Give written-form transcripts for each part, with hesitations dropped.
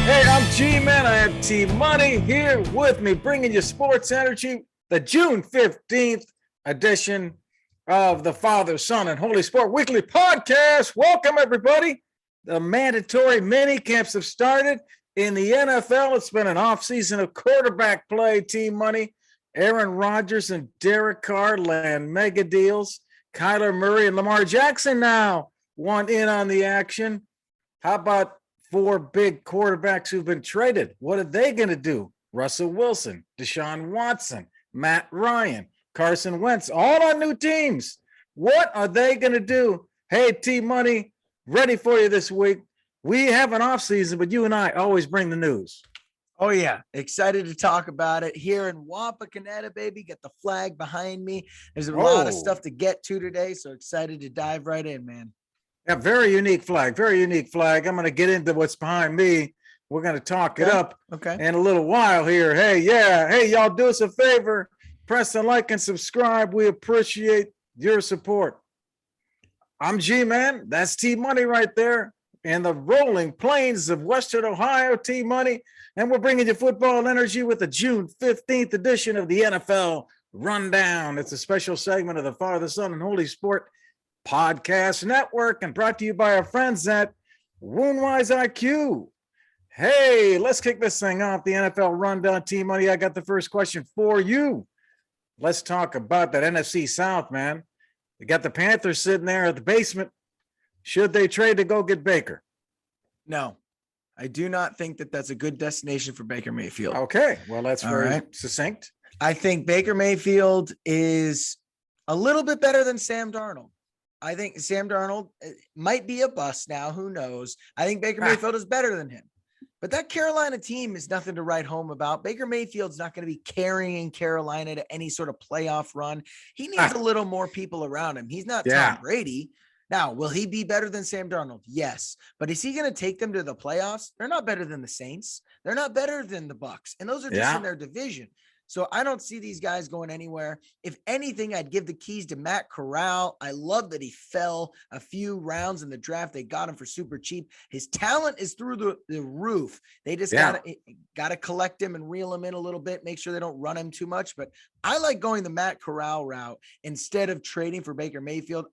Hey, I'm G-Man. I have T-Money here with me, bringing you sports energy, the June 15th edition of the Father, Son, and Holy Sport Weekly Podcast. Welcome, everybody. The mandatory mini camps have started in the NFL. It's been an offseason of quarterback play, T-Money. Aaron Rodgers and Derek Carr land mega deals. Kyler Murray and Lamar Jackson now want in on the action. How about four big quarterbacks who've been traded? What are they going to do? Russell Wilson, Deshaun Watson, Matt Ryan, Carson Wentz, all on new teams. What are they going to do? Hey, T-Money, ready for you this week. We have an offseason, but you and I always bring the news. Oh, yeah. Excited to talk about it here in Wapakoneta, baby. Get the flag behind me. There's a lot of stuff to get to today, so excited to dive right in, man. Yeah, very unique flag, very unique flag. I'm going to get into what's behind me. We're going to talk it up in a little while here. Hey, y'all do us a favor. Press the like and subscribe. We appreciate your support. I'm G-Man. That's T-Money right there in the rolling plains of Western Ohio, T-Money. And we're bringing you football energy with the June 15th edition of the NFL Rundown. It's a special segment of the Father, Son, and Holy Sport Podcast Network, and brought to you by our friends at Woundwise IQ. Hey, let's kick this thing off. The NFL Rundown, T-Money. I got the first question for you. Let's talk about that NFC South, man. They got the Panthers sitting there at the basement. Should they trade to go get Baker? No, I do not think that that's a good destination for Baker Mayfield. Okay, well, that's very succinct. I think Baker Mayfield is a little bit better than Sam Darnold. I think Sam Darnold might be a bust now. Who knows? I think Baker Mayfield is better than him. But that Carolina team is nothing to write home about. Baker Mayfield's not going to be carrying Carolina to any sort of playoff run. He needs a little more people around him. He's not Tom Brady. Now, will he be better than Sam Darnold? Yes. But is he going to take them to the playoffs? They're not better than the Saints. They're not better than the Bucs. And those are just in their division. So I don't see these guys going anywhere. If anything, I'd give the keys to Matt Corral. I love that he fell a few rounds in the draft. They got him for super cheap. His talent is through the roof. They just got to collect him and reel him in a little bit, make sure they don't run him too much. But I like going the Matt Corral route instead of trading for Baker Mayfield.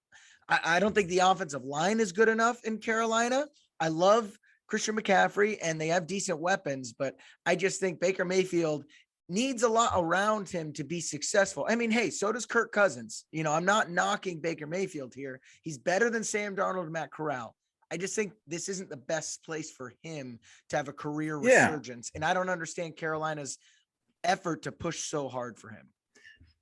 I don't think the offensive line is good enough in Carolina. I love Christian McCaffrey, and they have decent weapons, but I just think Baker Mayfield needs a lot around him to be successful. I mean, hey, so does Kirk Cousins. You know, I'm not knocking Baker Mayfield here. He's better than Sam Darnold and Matt Corral. I just think this isn't the best place for him to have a career resurgence. And I don't understand Carolina's effort to push so hard for him.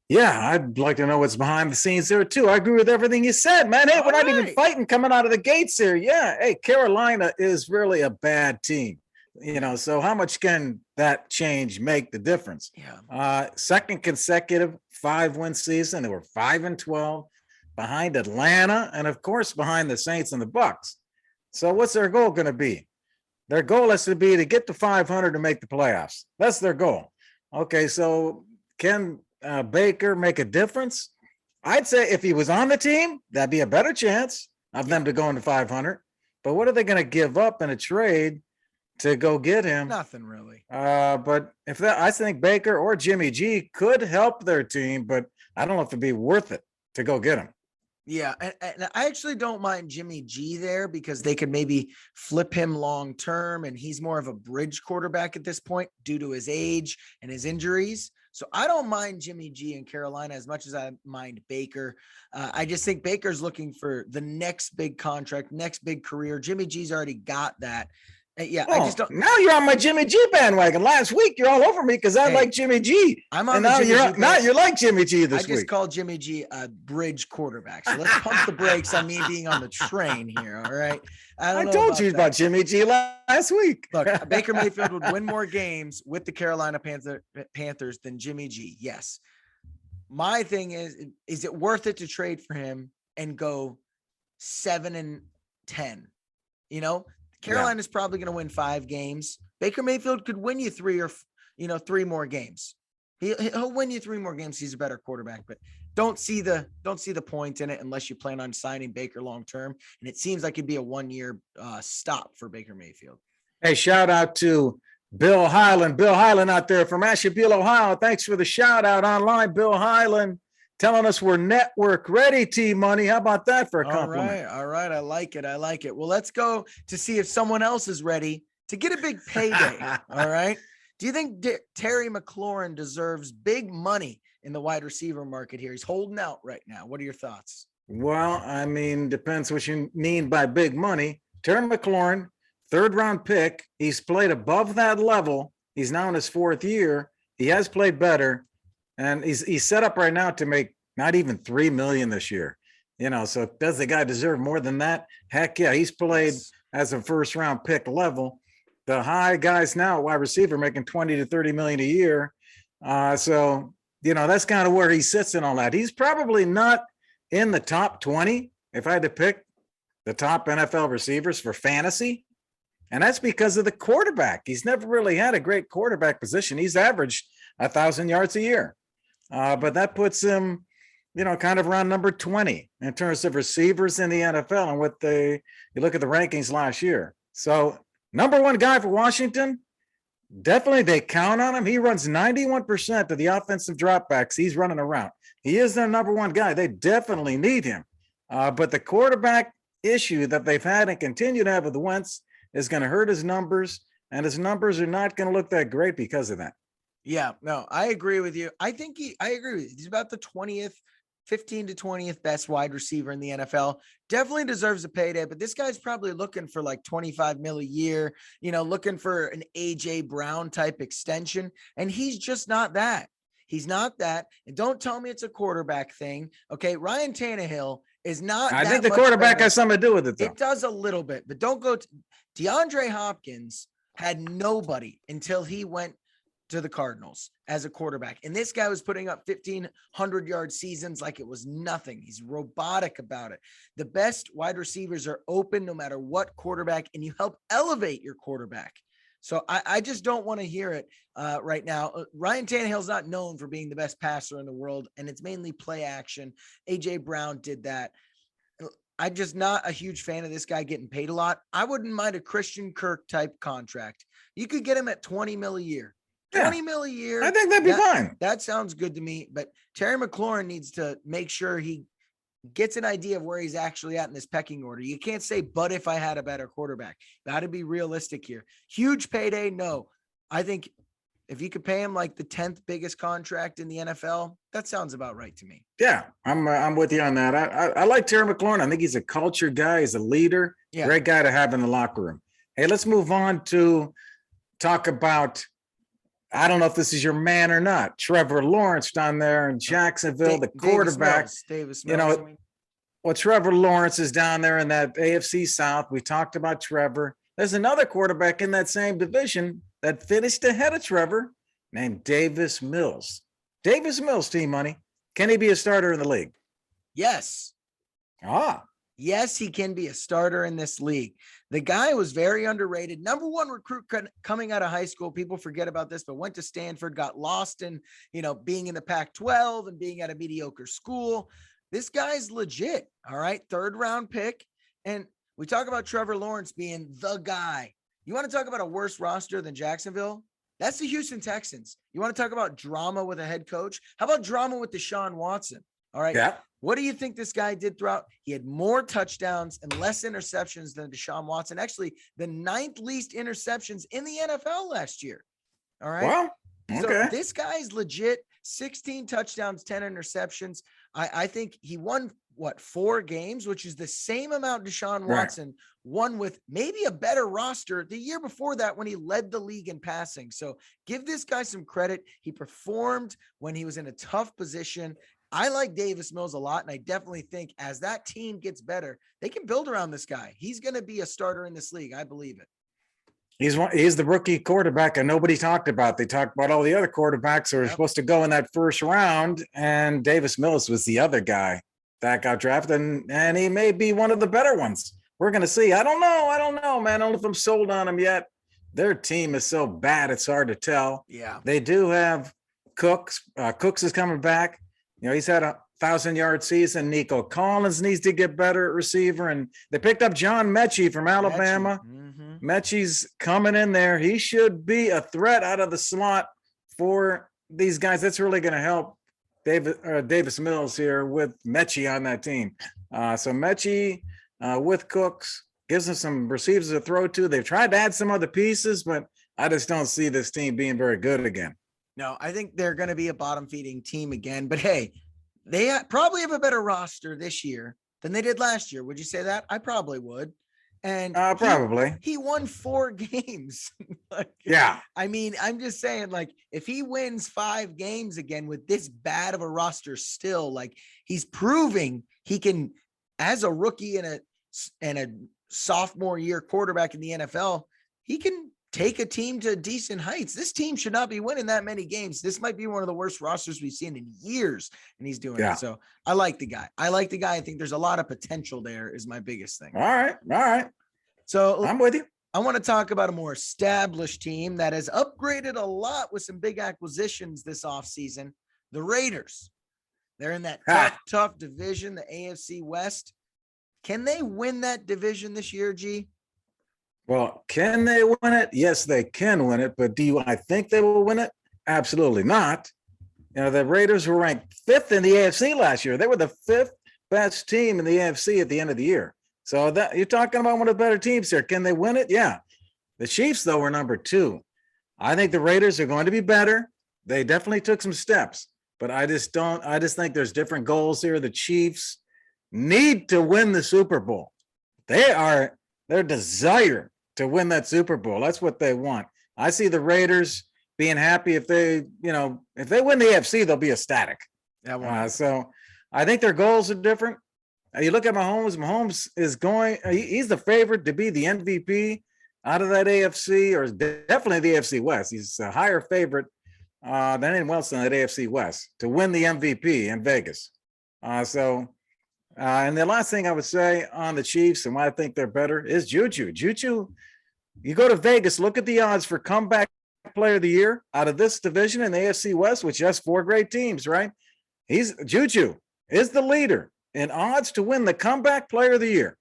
Yeah, I'd like to know what's behind the scenes there too. I agree with everything you said, man. Hey, we're not even fighting coming out of the gates here. Yeah, hey, Carolina is really a bad team. You know, so how much can that change make the difference? Yeah. Second consecutive 5-win season. They were 5-12 behind Atlanta, and of course behind the Saints and the Bucs. So what's their goal going to be? Their goal has to be to get to 500 to make the playoffs. That's their goal. Okay, so can Baker make a difference? I'd say if he was on the team, that'd be a better chance of them to go into 500. But what are they going to give up in a trade to go get him? Nothing really. But I think Baker or Jimmy G could help their team, but I don't know if it'd be worth it to go get him. Yeah, and I actually don't mind Jimmy G there because they could maybe flip him long term, and he's more of a bridge quarterback at this point due to his age and his injuries. So I don't mind Jimmy G in Carolina as much as I mind Baker. I just think Baker's looking for the next big contract, next big career. Jimmy G's already got that. Yeah, I just don't. Now you're on my Jimmy G bandwagon. Last week you're all over me because I like Jimmy G. I'm on. And now you're like Jimmy G this week. I just called Jimmy G a bridge quarterback. So let's pump the brakes on me being on the train here. All right. I told you about Jimmy G last week. Look, Baker Mayfield would win more games with the Carolina Panthers than Jimmy G. Yes. My thing is it worth it to trade for him and go 7-10? You know. Carolina's probably going to win 5 games. Baker Mayfield could win you 3 more games. He'll win you 3 more games. He's a better quarterback, but don't see the point in it unless you plan on signing Baker long term. And it seems like it'd be a 1-year stop for Baker Mayfield. Hey, shout out to Bill Highland. Bill Highland out there from Asheville, Ohio. Thanks for the shout out online, Bill Highland, telling us we're network ready, T-Money. How about that for a compliment? All right. I like it. Well, let's go to see if someone else is ready to get a big payday. All right. Do you think Terry McLaurin deserves big money in the wide receiver market here? He's holding out right now. What are your thoughts? Well, I mean, depends what you mean by big money. Terry McLaurin, third-round pick. He's played above that level. He's now in his fourth year. He has played better, and he's set up right now to make not even $3 million this year. So does the guy deserve more than that? Heck yeah, he's played as a first-round pick level. The high guys now, wide receiver, making $20 to $30 million a year. So that's kind of where he sits in all that. He's probably not in the top 20 if I had to pick the top NFL receivers for fantasy. And that's because of the quarterback. He's never really had a great quarterback position. He's averaged 1,000 yards a year. But that puts him, kind of around number 20 in terms of receivers in the NFL. And you look at the rankings last year. So number one guy for Washington, definitely they count on him. He runs 91% of the offensive dropbacks he's running around. He is their number one guy. They definitely need him. But the quarterback issue that they've had and continue to have with Wentz is going to hurt his numbers, and his numbers are not going to look that great because of that. Yeah, no, I agree with you. I agree with you. He's about the 15 to 20th best wide receiver in the NFL. Definitely deserves a payday, but this guy's probably looking for like 25 mil a year, looking for an AJ Brown type extension. And he's just not that. He's not that. And don't tell me it's a quarterback thing. Okay. Ryan Tannehill is not. I think the quarterback has something to do with it, though. It does a little bit, but don't go. DeAndre Hopkins had nobody until he went to the Cardinals as a quarterback. And this guy was putting up 1,500-yard seasons like it was nothing. He's robotic about it. The best wide receivers are open no matter what quarterback, and you help elevate your quarterback. So I just don't want to hear it right now. Ryan Tannehill's not known for being the best passer in the world, and it's mainly play action. AJ Brown did that. I'm just not a huge fan of this guy getting paid a lot. I wouldn't mind a Christian Kirk type contract. You could get him at 20 mil a year. 20 mil a year. I think that'd be fine. That sounds good to me. But Terry McLaurin needs to make sure he gets an idea of where he's actually at in this pecking order. You can't say, but if I had a better quarterback. Got to be realistic here. Huge payday? No. I think if you could pay him like the 10th biggest contract in the NFL, that sounds about right to me. Yeah, I'm with you on that. I like Terry McLaurin. I think he's a culture guy. He's a leader. Yeah. Great guy to have in the locker room. Hey, let's move on to talk about, I don't know if this is your man or not, Trevor Lawerence down there in Jacksonville, the quarterback. Davis Mills. Well, Trevor Lawerence is down there in that AFC South. We talked about Trevor. There's another quarterback in that same division that finished ahead of Trevor named Davis Mills. Davis Mills, T-Money. Can he be a starter in the league? Yes. Yes, he can be a starter in this league. The guy was very underrated. Number one recruit coming out of high school. People forget about this, but went to Stanford, got lost in, being in the Pac-12 and being at a mediocre school. This guy's legit. All right. 3rd round pick. And we talk about Trevor Lawerence being the guy. You want to talk about a worse roster than Jacksonville? That's the Houston Texans. You want to talk about drama with a head coach? How about drama with Deshaun Watson? All right. Yeah. What do you think this guy did throughout? He had more touchdowns and less interceptions than Deshaun Watson. Actually, the 9th least interceptions in the NFL last year. All right. Well, okay. So this guy's legit. 16 touchdowns, 10 interceptions. I think he won 4 games, which is the same amount Deshaun Watson won with maybe a better roster the year before that when he led the league in passing. So give this guy some credit. He performed when he was in a tough position. I like Davis Mills a lot, and I definitely think as that team gets better, they can build around this guy. He's going to be a starter in this league. I believe it. He's the rookie quarterback and nobody talked about. They talked about all the other quarterbacks who were supposed to go in that first round, and Davis Mills was the other guy that got drafted, and he may be one of the better ones. We're going to see. I don't know, man. I don't know if I'm sold on him yet. Their team is so bad, it's hard to tell. Yeah. They do have Cooks. Cooks is coming back. He's had a 1,000-yard season. Nico Collins needs to get better at receiver, and they picked up John Mechie from Alabama. Mechie's coming in there. He should be a threat out of the slot for these guys. That's really going to help Davis Mills here with Mechie on that team. So Mechie with Cooks gives them some receivers to throw to. They've tried to add some other pieces, but I just don't see this team being very good again. No, I think they're going to be a bottom feeding team again, but hey, they probably have a better roster this year than they did last year. Would you say that? I probably would. And probably he won 4 games. Yeah. I mean, I'm just saying, like, if he wins 5 games again with this bad of a roster still, like, he's proving he can, as a rookie and a sophomore year quarterback in the NFL, he can take a team to decent heights. This team should not be winning that many games. This might be one of the worst rosters we've seen in years, and he's doing it. So I like the guy. I think there's a lot of potential there is my biggest thing. All right. So I'm with you. I want to talk about a more established team that has upgraded a lot with some big acquisitions this offseason, the Raiders. They're in that tough division, the AFC West. Can they win that division this year, G? Well, can they win it? Yes, they can win it. But I think they will win it? Absolutely not. You know, the Raiders were ranked 5th in the AFC last year. They were the 5th best team in the AFC at the end of the year. So that you're talking about one of the better teams here. Can they win it? Yeah. The Chiefs, though, were number 2. I think the Raiders are going to be better. They definitely took some steps, but I just think there's different goals here. The Chiefs need to win the Super Bowl. Their desire to win that Super Bowl. That's what they want. I see the Raiders being happy if they win the AFC, they'll be ecstatic. So I think their goals are different. You look at Mahomes. Mahomes is he's the favorite to be the MVP out of that AFC, or definitely the AFC West. He's a higher favorite than anyone else in that AFC West to win the MVP in Vegas. And the last thing I would say on the Chiefs and why I think they're better is Juju. Juju, you go to Vegas, look at the odds for comeback player of the year out of this division in the AFC West, which has 4 great teams, right? Juju is the leader in odds to win the comeback player of the year.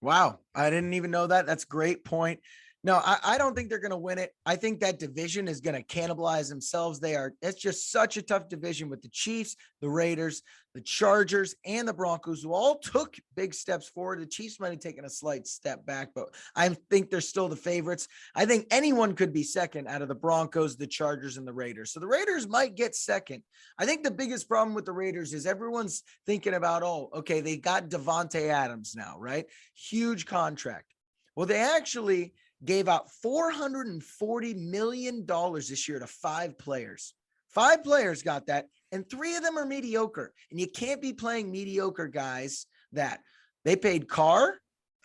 Wow. I didn't even know that. That's a great point. No, I don't think they're going to win it. I think that division is going to cannibalize themselves. It's just such a tough division with the Chiefs, the Raiders, the Chargers, and the Broncos, who all took big steps forward. The Chiefs might have taken a slight step back, but I think they're still the favorites. I think anyone could be second out of the Broncos, the Chargers, and the Raiders. So the Raiders might get second. I think the biggest problem with the Raiders is everyone's thinking about, okay, they got Davante Adams now, right? Huge contract. Well, they actually gave out $440 million this year to 5 players. 5 players got that, and 3 of them are mediocre. And you can't be playing mediocre guys that they paid Carr.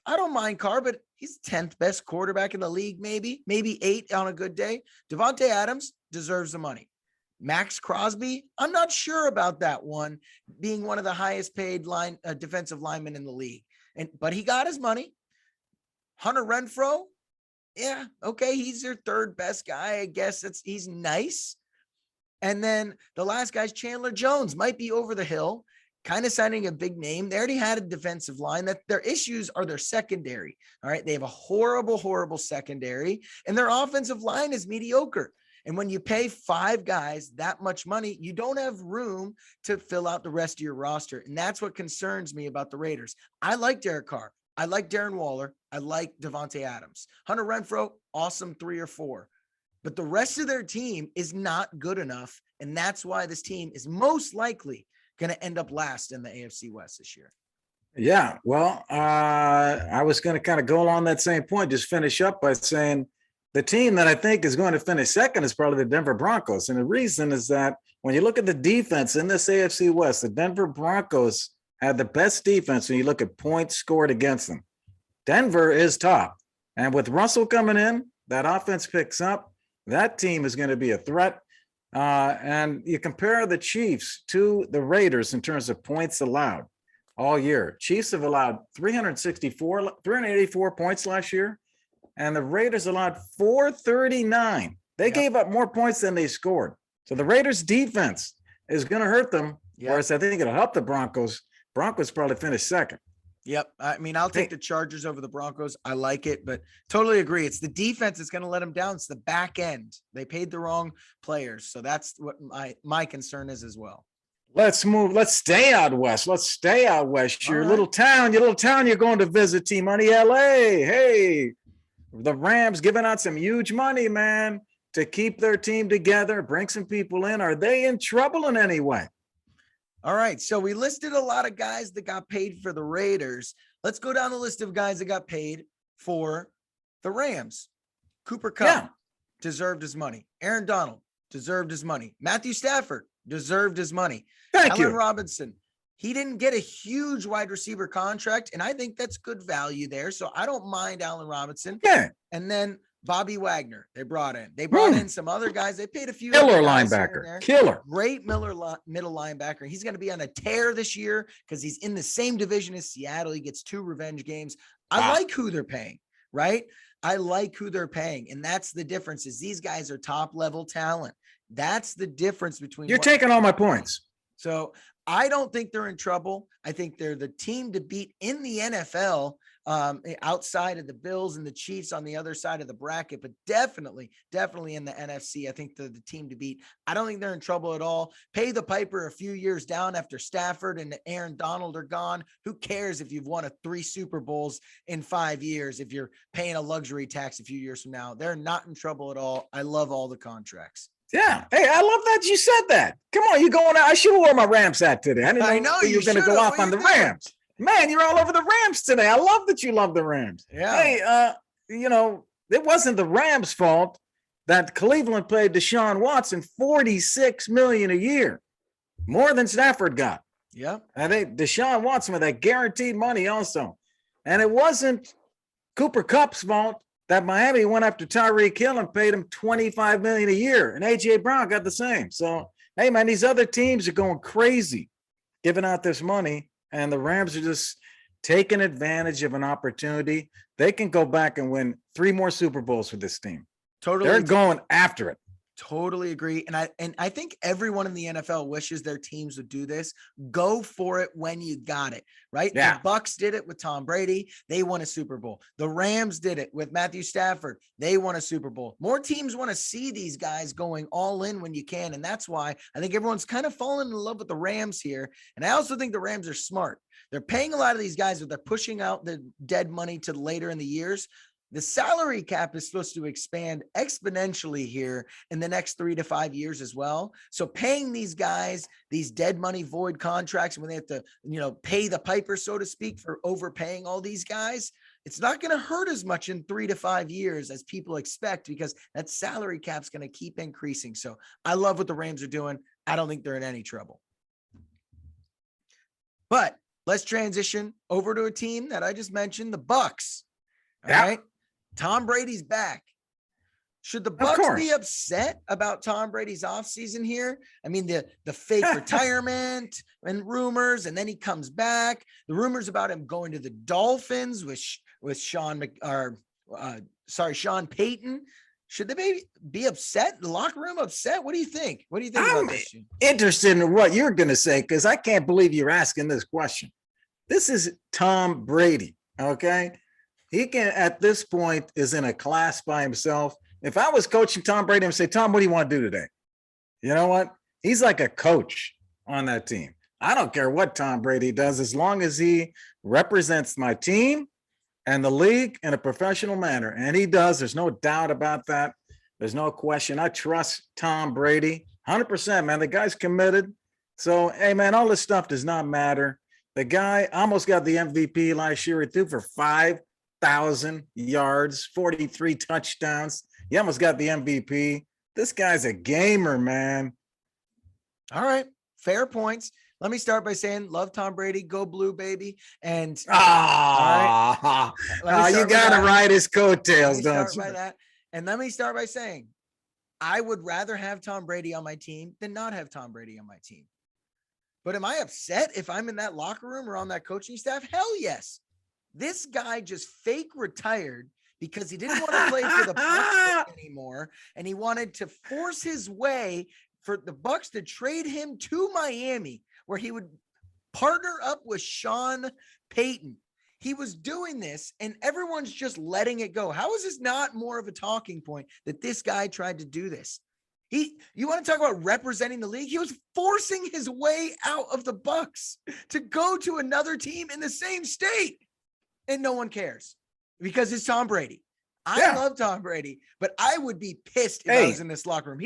I don't mind Carr, but he's 10th best quarterback in the league, maybe 8 on a good day. Davante Adams deserves the money. Max Crosby, I'm not sure about that one, being one of the highest paid defensive linemen in the league. But he got his money. Hunter Renfrow, yeah, okay, he's their 3rd best guy. I guess he's nice. And then the last guy's Chandler Jones, might be over the hill, kind of signing a big name. They already had a defensive line. That their issues are their secondary. All right, they have a horrible secondary, and their offensive line is mediocre. And when you pay 5 guys that much money, you don't have room to fill out the rest of your roster. And that's what concerns me about the Raiders. I like Derek Carr. I like Darren Waller. I like Davante Adams. Hunter Renfrow, awesome 3 or 4. But the rest of their team is not good enough. And that's why this team is most likely going to end up last in the AFC West this year. Yeah, well, I was going to kind of go along that same point, just finish up by saying the team that I think is going to finish second is probably the Denver Broncos. And the reason is that when you look at the defense in this AFC West, the Denver Broncos had the best defense when you look at points scored against them. Denver is top. And with Russell coming in, that offense picks up. That team is going to be a threat. And you compare the Chiefs to the Raiders in terms of points allowed all year. Chiefs have allowed 384 points last year, and the Raiders allowed 439. They gave up more points than they scored. So the Raiders defense is going to hurt them, whereas I think it'll help the Broncos. Broncos probably finish second. Yep. I mean, I'll take the Chargers over the Broncos. I like it, but totally agree. It's the defense that's going to let them down. It's the back end. They paid the wrong players. So that's what my concern is as well. Let's move. Let's stay out west. Your little town, you're going to visit, T-Money, LA. Hey, the Rams giving out some huge money, man, to keep their team together, bring some people in. Are they in trouble in any way? All right. So we listed a lot of guys that got paid for the Raiders. Let's go down the list of guys that got paid for the Rams. Cooper Kupp deserved his money. Aaron Donald deserved his money. Matthew Stafford deserved his money. Allen Robinson, he didn't get a huge wide receiver contract, and I think that's good value there. So I don't mind Allen Robinson. Yeah. And then Bobby Wagner, they brought in some other guys. They paid a few killer linebacker, great middle linebacker. He's going to be on a tear this year because he's in the same division as Seattle. He gets 2 revenge games. I like who they're paying, right? I like who they're paying. And that's the difference is these guys are top level talent. That's the difference between. You're taking all my points. So I don't think they're in trouble. I think they're the team to beat in the NFL, outside of the Bills and the Chiefs on the other side of the bracket, but definitely in the NFC. I think they're the team to beat. I don't think they're in trouble at all. Pay the piper a few years down after Stafford and Aaron Donald are gone. Who cares if you've won 3 Super Bowls in 5 years, if you're paying a luxury tax a few years from now? They're not in trouble at all. I love all the contracts. Yeah. Hey, I love that you said that. Come on, you going out. I should have worn my Rams hat today. I know you were going to go off on the Rams. Man, you're all over the Rams today. I love that you love the Rams. Yeah. Hey, it wasn't the Rams' fault that Cleveland paid Deshaun Watson $46 million a year, more than Stafford got. Yeah. And Deshaun Watson with that guaranteed money also. And it wasn't Cooper Kupp's fault that Miami went after Tyreek Hill and paid him $25 million a year, and A.J. Brown got the same. So, hey, man, these other teams are going crazy giving out this money, and the Rams are just taking advantage of an opportunity. They can go back and win 3 more Super Bowls with this team. Totally. They're going after it. Totally agree. And I think everyone in the NFL wishes their teams would do this. Go for it when you got it, right? Yeah. The Bucks did it with Tom Brady. They won a Super Bowl. The Rams did it with Matthew Stafford. They won a Super Bowl. More teams want to see these guys going all in when you can. And that's why I think everyone's kind of fallen in love with the Rams here. And I also think the Rams are smart. They're paying a lot of these guys, but they're pushing out the dead money to later in the years. The salary cap is supposed to expand exponentially here in the next 3 to 5 years as well. So paying these guys, these dead money void contracts, when they have to, pay the piper, so to speak, for overpaying all these guys, it's not going to hurt as much in 3 to 5 years as people expect, because that salary cap is going to keep increasing. So I love what the Rams are doing. I don't think they're in any trouble. But let's transition over to a team that I just mentioned, the Bucks. All right. Tom Brady's back. Should the Bucks be upset about Tom Brady's offseason here? I mean, the fake retirement and rumors, and then he comes back. The rumors about him going to the Dolphins with Sean Payton. Should they be upset? The locker room upset? What do you think? What do you think about this? Interested in what you're going to say, because I can't believe you're asking this question. This is Tom Brady, okay? He can, at this point, is in a class by himself. If I was coaching Tom Brady, I would say, Tom, what do you want to do today? You know what? He's like a coach on that team. I don't care what Tom Brady does, as long as he represents my team and the league in a professional manner. And he does. There's no doubt about that. There's no question. I trust Tom Brady 100%, man. The guy's committed. So, hey, man, all this stuff does not matter. The guy almost got the MVP last year. He threw for 5,000 yards, 43 touchdowns. He almost got the MVP. This guy's a gamer, man. All right. Fair points. Let me start by saying, love Tom Brady, go blue, baby. And you got to ride his coattails, don't you? And let me start by saying, I would rather have Tom Brady on my team than not have Tom Brady on my team. But am I upset if I'm in that locker room or on that coaching staff? Hell yes. This guy just fake retired because he didn't want to play for the Bucs anymore, and he wanted to force his way for the Bucs to trade him to Miami, where he would partner up with Sean Payton. he was doing this and everyone's just letting it go. How is this not more of a talking point that this guy tried to do this? You want to talk about representing the league? He was forcing his way out of the Bucs to go to another team in the same state, and no one cares because it's Tom Brady. I love Tom Brady, but I would be pissed if I was in this locker room.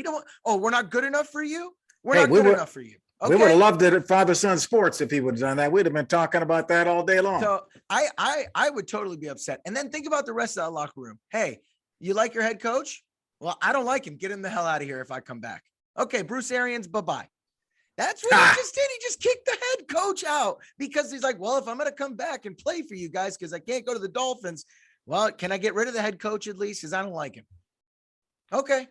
We're not good enough for you. We're not good enough for you. Okay? We would have loved it at Father Son Sports if he would have done that. We'd have been talking about that all day long. So I would totally be upset. And then think about the rest of that locker room. Hey, you like your head coach? Well, I don't like him. Get him the hell out of here if I come back. Okay, Bruce Arians, bye-bye. That's what he just did. He just kicked the head coach out because he's like, well, if I'm going to come back and play for you guys because I can't go to the Dolphins, well, can I get rid of the head coach at least? Because I don't like him. Okay.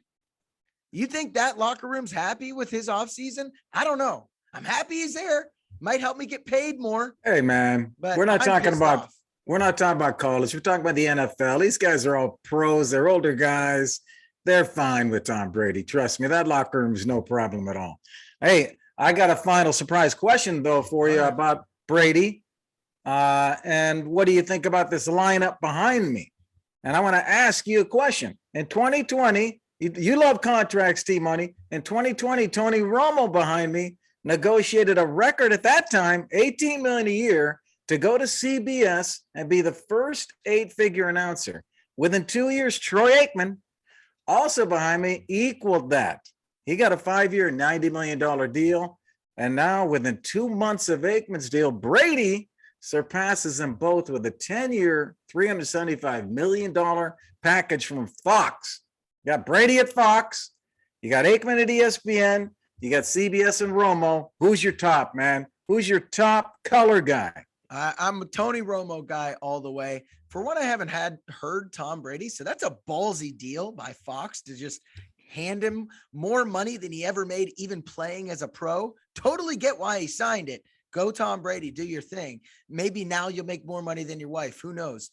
You think that locker room's happy with his offseason? I don't know. I'm happy he's there. Might help me get paid more. Hey, man, but we're not talking about college. We're talking about the NFL. These guys are all pros. They're older guys. They're fine with Tom Brady. Trust me, that locker room is no problem at all. Hey, I got a final surprise question, though, for you about Brady. And what do you think about this lineup behind me? And I want to ask you a question. In 2020, you love contracts, T-Money. In 2020, Tony Romo behind me negotiated a record at that time, $18 million a year, to go to CBS and be the first 8-figure announcer. Within 2 years, Troy Aikman, also behind me, equaled that. He got a 5-year, $90 million deal. And now within 2 months of Aikman's deal, Brady surpasses them both with a 10-year, $375 million package from Fox. You got Brady at Fox. You got Aikman at ESPN. You got CBS and Romo. Who's your top, man? Who's your top color guy? I'm a Tony Romo guy all the way. For one, I haven't heard Tom Brady, so that's a ballsy deal by Fox to just hand him more money than he ever made, even playing as a pro. Totally get why he signed it. Go Tom Brady, do your thing. Maybe now you'll make more money than your wife. Who knows?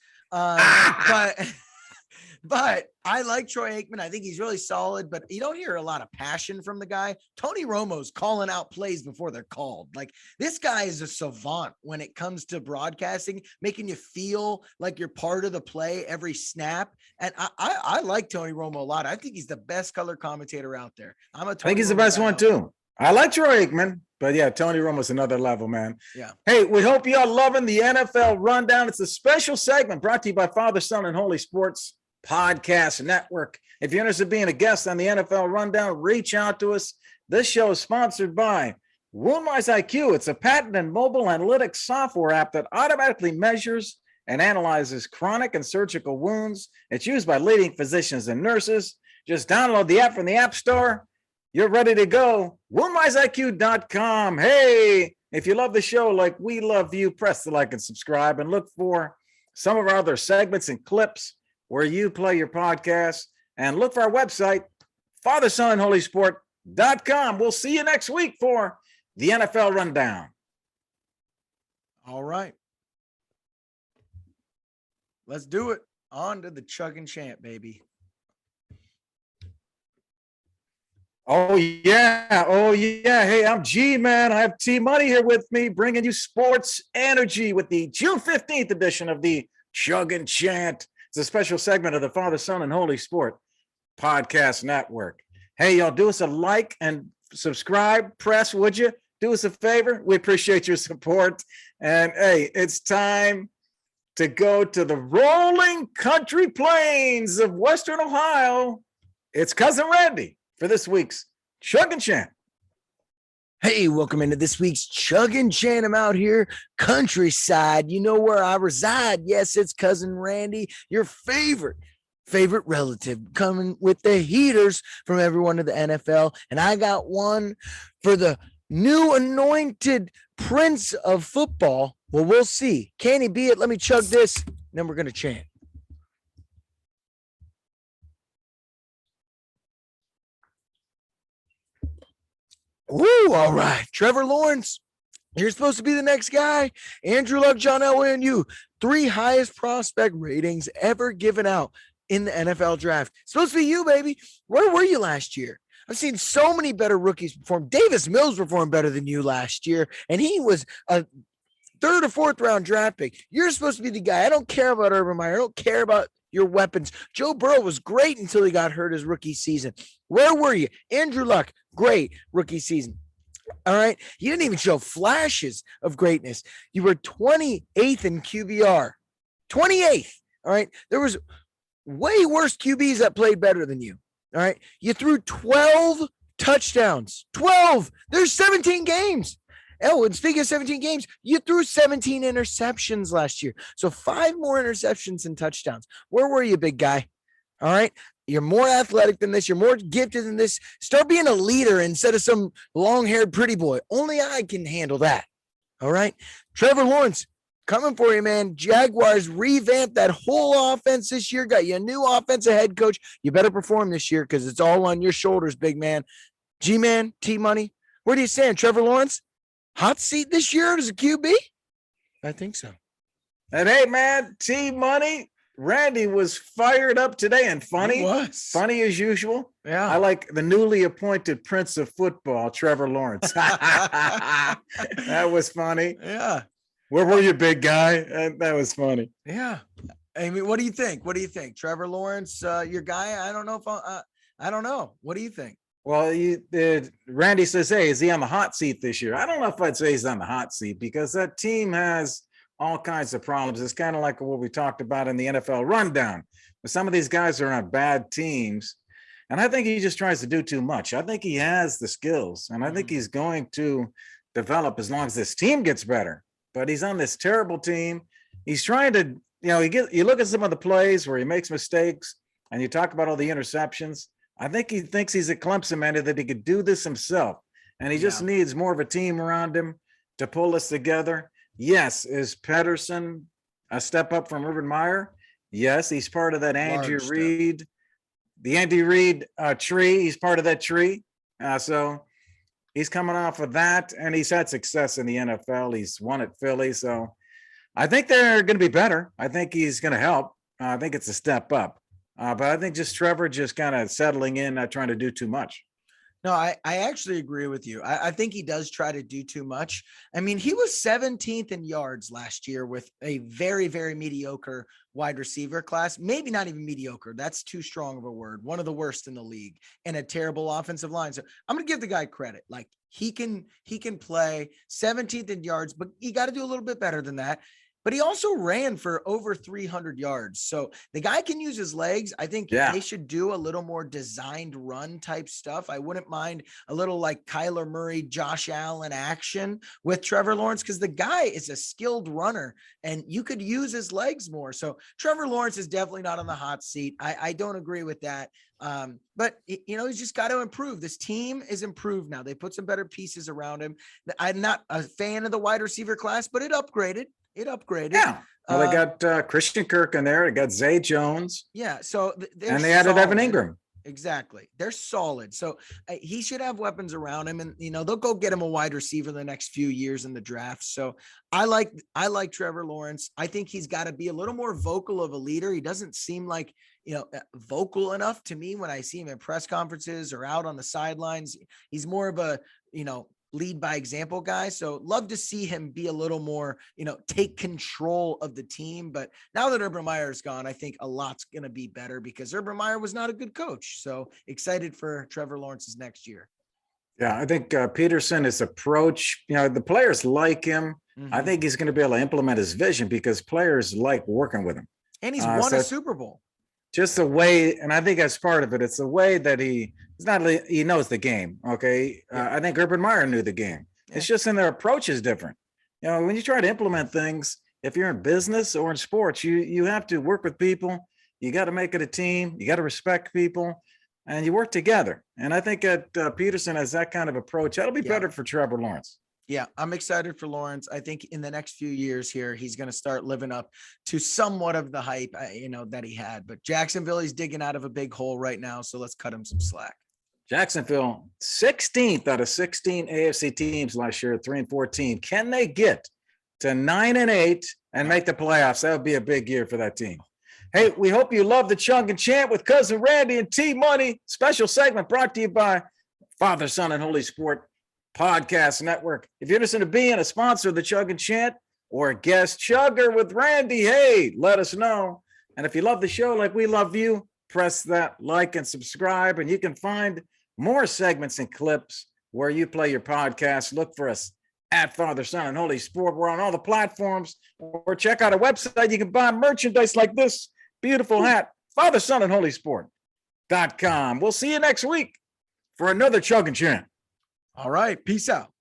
But I like Troy Aikman. I think he's really solid, but you don't hear a lot of passion from the guy. Tony Romo's calling out plays before they're called. Like, this guy is a savant when it comes to broadcasting, making you feel like you're part of the play every snap. And I like Tony Romo a lot. I think he's the best color commentator out there. I think he's the best one too. I like Troy Aikman, but yeah, Tony Romo's another level, man. Yeah. Hey, we hope you all loving the NFL Rundown. It's a special segment brought to you by Father, Son, and Holy Sports Podcast Network. If you're interested in being a guest on the NFL Rundown, reach out to us. This show is sponsored by Woundwise IQ. It's a patented mobile analytics software app that automatically measures and analyzes chronic and surgical wounds. It's used by leading physicians and nurses. Just download the app from the App Store. You're ready to go. WoundwiseIQ.com. Hey, if you love the show like we love you, press the like and subscribe and look for some of our other segments and clips where you play your podcast, and look for our website, FatherSonAndHolySport.com. We'll see you next week for the NFL Rundown. All right. Let's do it. On to the Chug and Chant, baby. Oh, yeah. Oh, yeah. Hey, I'm G, man. I have T-Money here with me, bringing you sports energy with the June 15th edition of the Chug and Chant. It's a special segment of the Father, Son, and Holy Sport Podcast Network. Hey, y'all, do us a like and subscribe. Press, would you? Do us a favor. We appreciate your support. And, hey, it's time to go to the rolling country plains of Western Ohio. It's Cousin Randy for this week's Chug and Chant. Hey, welcome into this week's Chug and Chant. I'm out here countryside. You know where I reside. Yes, it's Cousin Randy, your favorite relative, coming with the heaters from everyone in the NFL. And I got one for the new anointed prince of football. Well, we'll see. Can he be it? Let me chug this, and then we're going to chant. Woo, all right. Trevor Lawrence, you're supposed to be the next guy. Andrew Luck, John Elway, and you. 3 highest prospect ratings ever given out in the NFL draft. Supposed to be you, baby. Where were you last year? I've seen so many better rookies perform. Davis Mills performed better than you last year, and he was a third or fourth round draft pick. You're supposed to be the guy. I don't care about Urban Meyer. I don't care about your weapons. Joe Burrow was great until he got hurt his rookie season. Where were you? Andrew Luck, great rookie season. All right. You didn't even show flashes of greatness. You were 28th in QBR. 28th. All right. There was way worse QBs that played better than you. All right. You threw 12 touchdowns. 12. There's 17 games. Oh, and speaking of 17 games, you threw 17 interceptions last year. So 5 more interceptions and touchdowns. Where were you, big guy? All right. You're more athletic than this. You're more gifted than this. Start being a leader instead of some long-haired pretty boy. Only I can handle that. All right. Trevor Lawerence, coming for you, man. Jaguars revamped that whole offense this year. Got you a new offensive head coach. You better perform this year because it's all on your shoulders, big man. G-Man, T-Money. Where do you stand, Trevor Lawerence? Hot seat this year as a QB? I think so. And hey, man, T-Money, Randy was fired up today and funny. He was. Funny as usual. Yeah. I like the newly appointed Prince of Football, Trevor Lawerence. That was funny. Yeah. Where were you, big guy? That was funny. Yeah. I mean, what do you think? What do you think? Trevor Lawerence, your guy? I don't know if I don't know. What do you think? Well, Randy says, hey, is he on the hot seat this year? I don't know if I'd say he's on the hot seat because that team has all kinds of problems. It's kind of like what we talked about in the NFL rundown. But some of these guys are on bad teams. And I think he just tries to do too much. I think he has the skills, and I think he's going to develop as long as this team gets better. But he's on this terrible team. He's trying to, you look at some of the plays where he makes mistakes, and you talk about all the interceptions. I think he thinks he's a Clemson man, that he could do this himself. And he just needs more of a team around him to pull this together. Yes. Is Pedersen a step up from Urban Meyer? Yes. He's part of that Andy Reid, the Andy Reid tree. He's part of that tree. So he's coming off of that, and he's had success in the NFL. He's won at Philly. So I think they're going to be better. I think he's going to help. I think it's a step up. But I think just Trevor just kind of settling in, not trying to do too much. No, I actually agree with you. I think he does try to do too much. I mean, he was 17th in yards last year with a very, very mediocre wide receiver class. Maybe not even mediocre. That's too strong of a word. One of the worst in the league, and a terrible offensive line. So I'm going to give the guy credit. Like he can play 17th in yards, but you got to do a little bit better than that. But he also ran for over 300 yards. So the guy can use his legs. I think they should do a little more designed run type stuff. I wouldn't mind a little like Kyler Murray, Josh Allen action with Trevor Lawerence, because the guy is a skilled runner and you could use his legs more. So Trevor Lawerence is definitely not on the hot seat. I don't agree with that. But he's just got to improve. This team is improved now. They put some better pieces around him. I'm not a fan of the wide receiver class, but it upgraded. Yeah. Well, they got Christian Kirk in there. They got Zay Jones. Yeah. So and they added Evan Ingram. Exactly. They're solid. So he should have weapons around him, and they'll go get him a wide receiver the next few years in the draft. So I like Trevor Lawerence. I think he's got to be a little more vocal of a leader. He doesn't seem like vocal enough to me when I see him in press conferences or out on the sidelines. He's more of a lead by example guy. So love to see him be a little more, take control of the team. But now that Urban Meyer is gone, I think a lot's going to be better because Urban Meyer was not a good coach. So excited for Trevor Lawrence's next year. Yeah, I think Peterson, his approach, the players like him. Mm-hmm. I think he's going to be able to implement his vision because players like working with him. And he's won a Super Bowl. Just the way, and I think that's part of it. It's the way that he knows the game. Okay. I think Urban Meyer knew the game. Yeah. It's just in their approach is different. When you try to implement things, if you're in business or in sports, you have to work with people. You got to make it a team. You got to respect people and you work together. And I think that Peterson has that kind of approach. That'll be better for Trevor Lawrence. Yeah, I'm excited for Lawerence. I think in the next few years here, he's going to start living up to somewhat of the hype, that he had. But Jacksonville, he's digging out of a big hole right now. So let's cut him some slack. Jacksonville, 16th out of 16 AFC teams last year, 3-14. Can they get to 9-8 and make the playoffs? That would be a big year for that team. Hey, we hope you love the Chunk and Chant with Cousin Randy and T-Money. Special segment brought to you by Father, Son, and Holy Sport Podcast Network. If you're interested in being a sponsor of the Chug and Chant, or a guest chugger with Randy, hey, let us know. And if you love the show like we love you, press that like and subscribe, and you can find more segments and clips where you play your podcast. Look for us at Father, Son, and Holy Sport. We're on all the platforms, or check out our website. You can buy merchandise like this beautiful hat, Father, Son, and Holy Sport.com. We'll see you next week for another Chug and Champ. All right. Peace out.